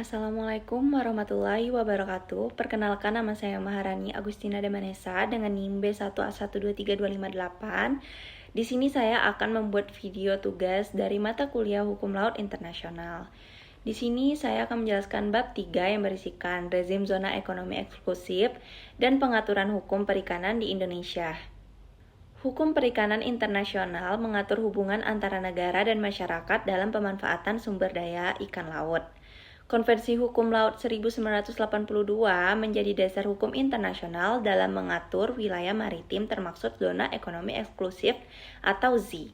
Assalamualaikum warahmatullahi wabarakatuh. Perkenalkan, nama saya Maharani Agustina Damanesa dengan NIM B1A1232588. Di sini saya akan membuat video tugas dari mata kuliah Hukum Laut Internasional. Di sini saya akan menjelaskan bab 3 yang berisikan rezim zona ekonomi eksklusif dan pengaturan hukum perikanan di Indonesia. Hukum perikanan internasional mengatur hubungan antara negara dan masyarakat dalam pemanfaatan sumber daya ikan laut. Konvensi Hukum Laut 1982 menjadi dasar hukum internasional dalam mengatur wilayah maritim termasuk zona ekonomi eksklusif atau ZEE.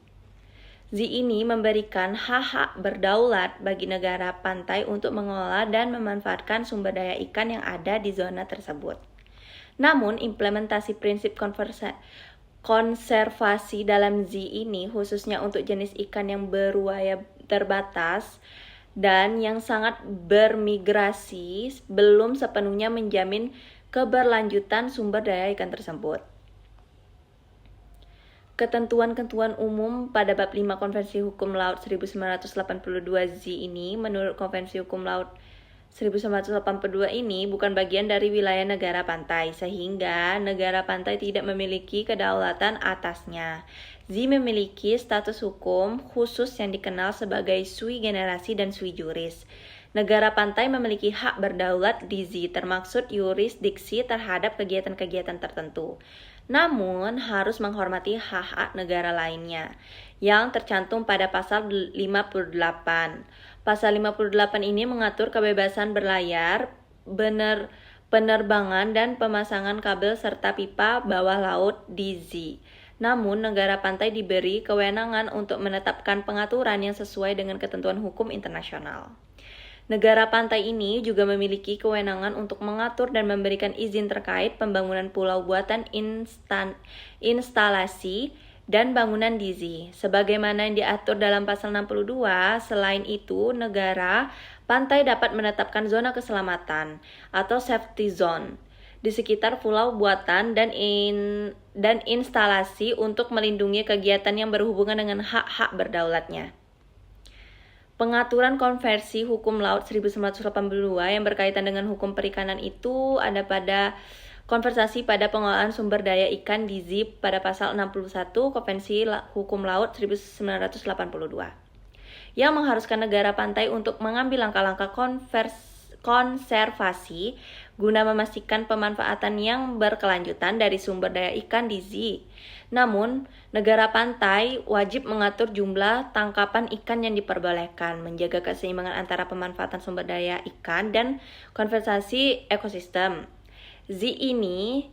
ZEE ini memberikan hak-hak berdaulat bagi negara pantai untuk mengelola dan memanfaatkan sumber daya ikan yang ada di zona tersebut. Namun, implementasi prinsip konservasi dalam ZEE ini khususnya untuk jenis ikan yang beruaya terbatas dan yang sangat bermigrasi belum sepenuhnya menjamin keberlanjutan sumber daya ikan tersebut. Ketentuan-ketentuan umum pada bab 5 Konvensi Hukum Laut 1982 ZEE ini menurut Konvensi Hukum Laut 1982 ini bukan bagian dari wilayah negara pantai, sehingga negara pantai tidak memiliki kedaulatan atasnya. ZEE memiliki status hukum khusus yang dikenal sebagai sui generis dan sui juris. Negara pantai memiliki hak berdaulat di ZEE termaksud yurisdiksi terhadap kegiatan-kegiatan tertentu. Namun harus menghormati hak-hak negara lainnya yang tercantum pada pasal 58. Pasal 58 ini mengatur kebebasan berlayar, penerbangan dan pemasangan kabel serta pipa bawah laut di ZEE. Namun, negara pantai diberi kewenangan untuk menetapkan pengaturan yang sesuai dengan ketentuan hukum internasional. Negara pantai ini juga memiliki kewenangan untuk mengatur dan memberikan izin terkait pembangunan pulau buatan instalasi dan bangunan di ZEE. Sebagaimana yang diatur dalam pasal 62, selain itu negara pantai dapat menetapkan zona keselamatan atau safety zone di sekitar pulau buatan dan instalasi untuk melindungi kegiatan yang berhubungan dengan hak-hak berdaulatnya. Pengaturan Konvensi Hukum Laut 1982 yang berkaitan dengan hukum perikanan itu ada pada konversasi pada pengelolaan sumber daya ikan di ZEE pada pasal 61 Konvensi Hukum Laut 1982 yang mengharuskan negara pantai untuk mengambil langkah-langkah konservasi guna memastikan pemanfaatan yang berkelanjutan dari sumber daya ikan di ZEE. Namun, negara pantai wajib mengatur jumlah tangkapan ikan yang diperbolehkan, menjaga keseimbangan antara pemanfaatan sumber daya ikan dan konservasi ekosistem. ZEE ini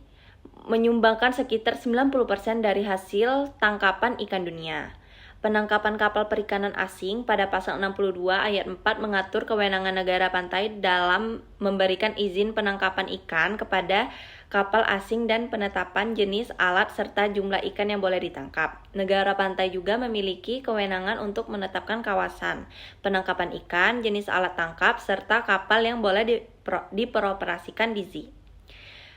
menyumbangkan sekitar 90% dari hasil tangkapan ikan dunia. Penangkapan kapal perikanan asing pada pasal 62 ayat 4 mengatur kewenangan negara pantai dalam memberikan izin penangkapan ikan kepada kapal asing dan penetapan jenis alat serta jumlah ikan yang boleh ditangkap. Negara pantai juga memiliki kewenangan untuk menetapkan kawasan penangkapan ikan, jenis alat tangkap, serta kapal yang boleh diperoperasikan di ZEE.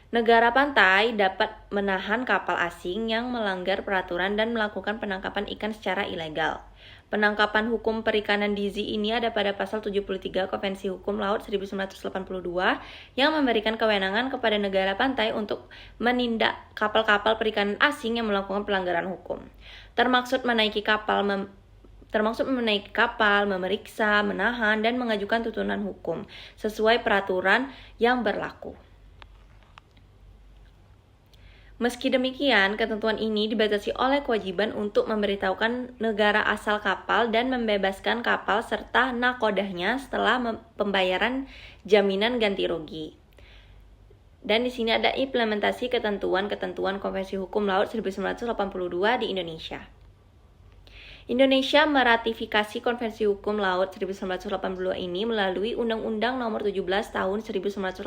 Negara pantai dapat menahan kapal asing yang melanggar peraturan dan melakukan penangkapan ikan secara ilegal. Penangkapan hukum perikanan di ZEE ini ada pada pasal 73 Konvensi Hukum Laut 1982 yang memberikan kewenangan kepada negara pantai untuk menindak kapal-kapal perikanan asing yang melakukan pelanggaran hukum. Termaksud menaiki kapal, memeriksa, menahan, dan mengajukan tuntutan hukum sesuai peraturan yang berlaku. Meski demikian, ketentuan ini dibatasi oleh kewajiban untuk memberitahukan negara asal kapal dan membebaskan kapal serta nakodahnya setelah pembayaran jaminan ganti rugi. Dan di sini ada implementasi ketentuan-ketentuan Konvensi Hukum Laut 1982 di Indonesia. Indonesia meratifikasi Konvensi Hukum Laut 1982 ini melalui Undang-Undang Nomor 17 Tahun 1985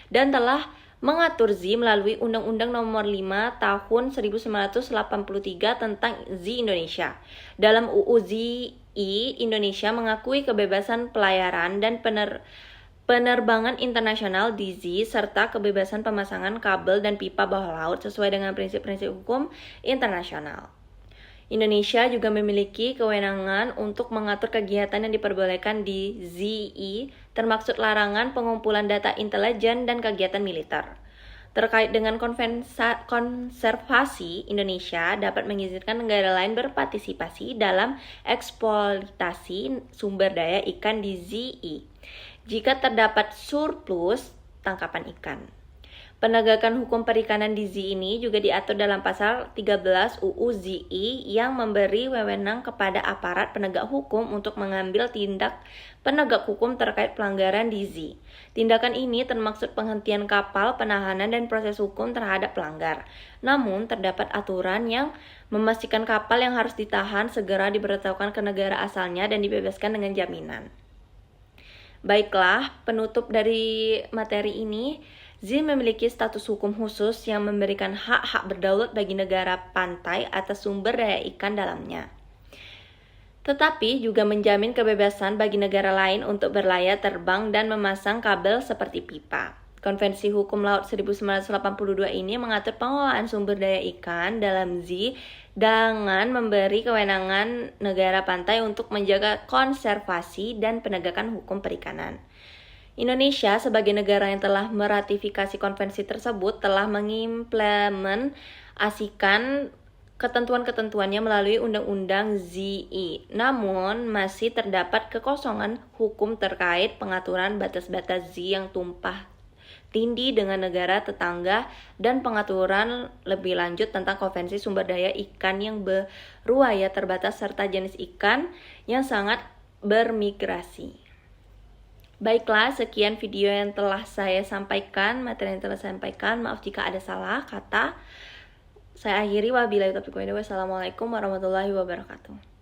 dan telah mengatur ZEE melalui Undang-Undang Nomor 5 Tahun 1983 tentang ZEE Indonesia. Dalam UU ZEE, Indonesia mengakui kebebasan pelayaran dan penerbangan internasional di ZEE serta kebebasan pemasangan kabel dan pipa bawah laut sesuai dengan prinsip-prinsip hukum internasional. Indonesia juga memiliki kewenangan untuk mengatur kegiatan yang diperbolehkan di ZEE, termasuk larangan pengumpulan data intelijen dan kegiatan militer. Terkait dengan konservasi, Indonesia dapat mengizinkan negara lain berpartisipasi dalam eksploitasi sumber daya ikan di ZEE jika terdapat surplus tangkapan ikan. Penegakan hukum perikanan di ZEE ini juga diatur dalam pasal 13 UU ZEE yang memberi wewenang kepada aparat penegak hukum untuk mengambil tindak penegak hukum terkait pelanggaran di ZEE. Tindakan ini termaksud penghentian kapal, penahanan, dan proses hukum terhadap pelanggar. Namun, terdapat aturan yang memastikan kapal yang harus ditahan segera diberitahukan ke negara asalnya dan dibebaskan dengan jaminan. Baiklah, penutup dari materi ini, ZEE memiliki status hukum khusus yang memberikan hak-hak berdaulat bagi negara pantai atas sumber daya ikan dalamnya. Tetapi juga menjamin kebebasan bagi negara lain untuk berlayar terbang dan memasang kabel seperti pipa. Konvensi Hukum Laut 1982 ini mengatur pengelolaan sumber daya ikan dalam ZEE dengan memberi kewenangan negara pantai untuk menjaga konservasi dan penegakan hukum perikanan. Indonesia sebagai negara yang telah meratifikasi konvensi tersebut telah mengimplementasikan ketentuan-ketentuannya melalui Undang-Undang ZEE. Namun, masih terdapat kekosongan hukum terkait pengaturan batas-batas ZEE yang tumpang tindih dengan negara tetangga dan pengaturan lebih lanjut tentang konvensi sumber daya ikan yang beruaya terbatas serta jenis ikan yang sangat bermigrasi. Baiklah, sekian video yang telah saya sampaikan, materi yang telah saya sampaikan. Maaf jika ada salah kata. Saya akhiri, wabillahi taufiq wal hidayah. Wassalamualaikum warahmatullahi wabarakatuh.